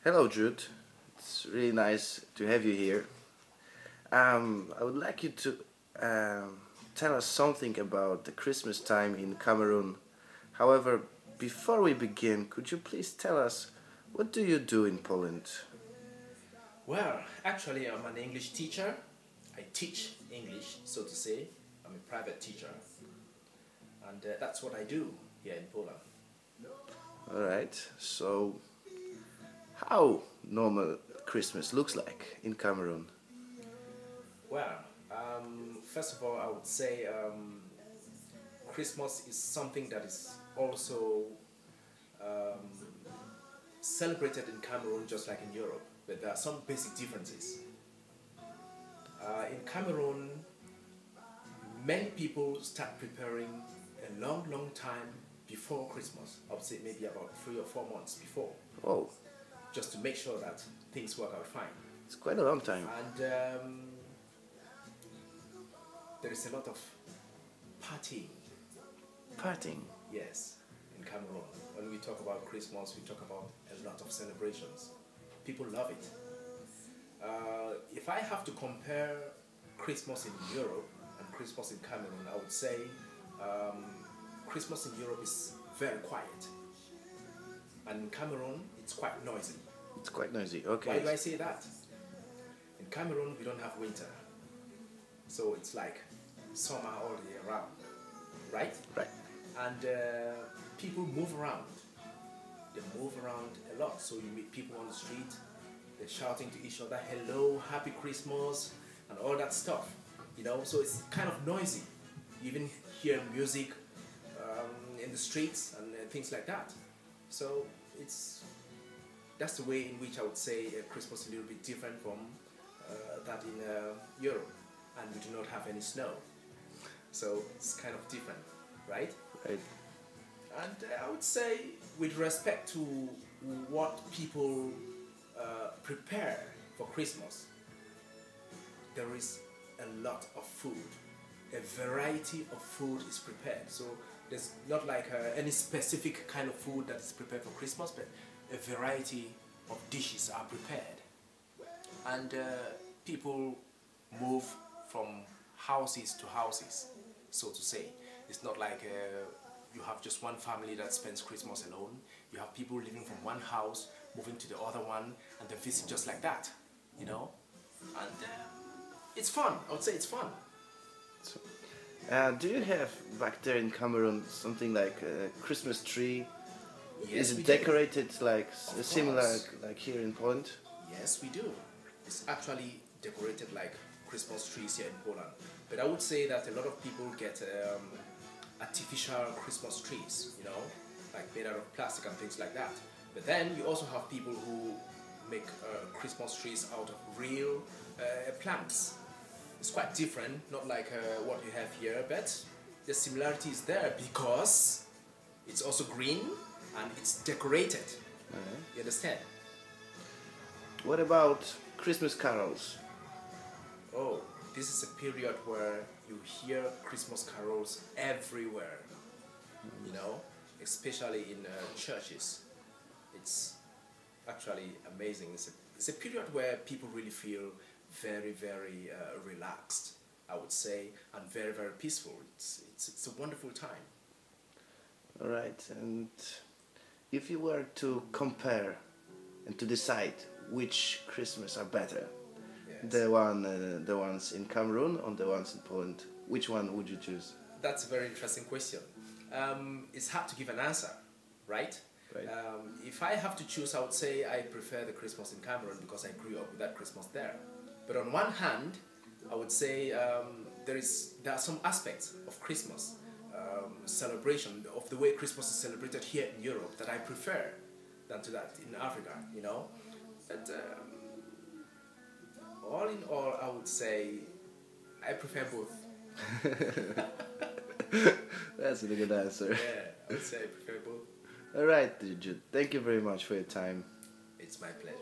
Hello, Jude. It's really nice to have you here. I would like you to tell us something about the Christmas time in Cameroon. However, before we begin, could you please tell us what do you do in Poland? Well, actually, I'm an English teacher. I teach English, so to say. I'm a private teacher, and that's what I do here in Poland. All right. So, how normal Christmas looks like in Cameroon? Well, first of all, I would say Christmas is something that is also um, celebrated in Cameroon just like in Europe, but there are some basic differences. In Cameroon, many people start preparing a long, long time before Christmas. I would say maybe about 3 or 4 months before, Oh, just to make sure that things work out fine. it's quite a long time. And there is a lot of partying, Partying. yes, in Cameroon. When we talk about Christmas, we talk about a lot of celebrations. People love it. If I have to compare Christmas in Europe and Christmas in Cameroon, I would say Christmas in Europe is very quiet. And in Cameroon, it's quite noisy. It's quite noisy. Why Okay. do I say that? In Cameroon, we don't have winter. So it's like summer all year round, right? Right. And people move around. They move around a lot. So you meet people on the street, they're shouting to each other, hello, happy Christmas, and all that stuff. So it's kind of noisy. You even hear music in the streets and things like that. So that's the way in which I would say Christmas is a little bit different from that in Europe. And we do not have any snow. So it's kind of different, right? Right. And I would say, with respect to what people prepare for Christmas, there is a lot of food. A variety of food is prepared. So there's not like any specific kind of food that is prepared for Christmas, but a variety of dishes are prepared. And people move from houses to houses, so to say. It's not like you have just one family that spends Christmas alone. You have people living from one house, moving to the other one, and they visit just like that, And it's fun. I would say it's fun. So, do you have back there in Cameroon something like a Christmas tree? Yes, Is we it do. decorated like Of similar course. like here in Poland? Yes, we do. It's actually decorated like Christmas trees here in Poland. But I would say that a lot of people get artificial Christmas trees, like made out of plastic and things like that. But then you also have people who make Christmas trees out of real plants. It's quite different, not like what you have here, but the similarity is there because it's also green and it's decorated. You understand? What about Christmas carols? Oh, this is a period where you hear Christmas carols everywhere, especially in churches. It's actually amazing. It's a period where people really feel very, very relaxed, I would say, and very, very peaceful. It's a wonderful time. All right, and if you were to compare and to decide which Christmas are better, Yes. the ones in Cameroon or the ones in Poland, which one would you choose? That's a very interesting question. It's hard to give an answer, right? Right. If I have to choose, I would say I prefer the Christmas in Cameroon because I grew up with that Christmas there. But on one hand, I would say there are some aspects of Christmas celebration, of the way Christmas is celebrated here in Europe, that I prefer than to that in Africa, But all in all, I would say I prefer both. That's a good answer. Yeah, I would say I prefer both. All right, Jude. Thank you very much for your time. It's my pleasure.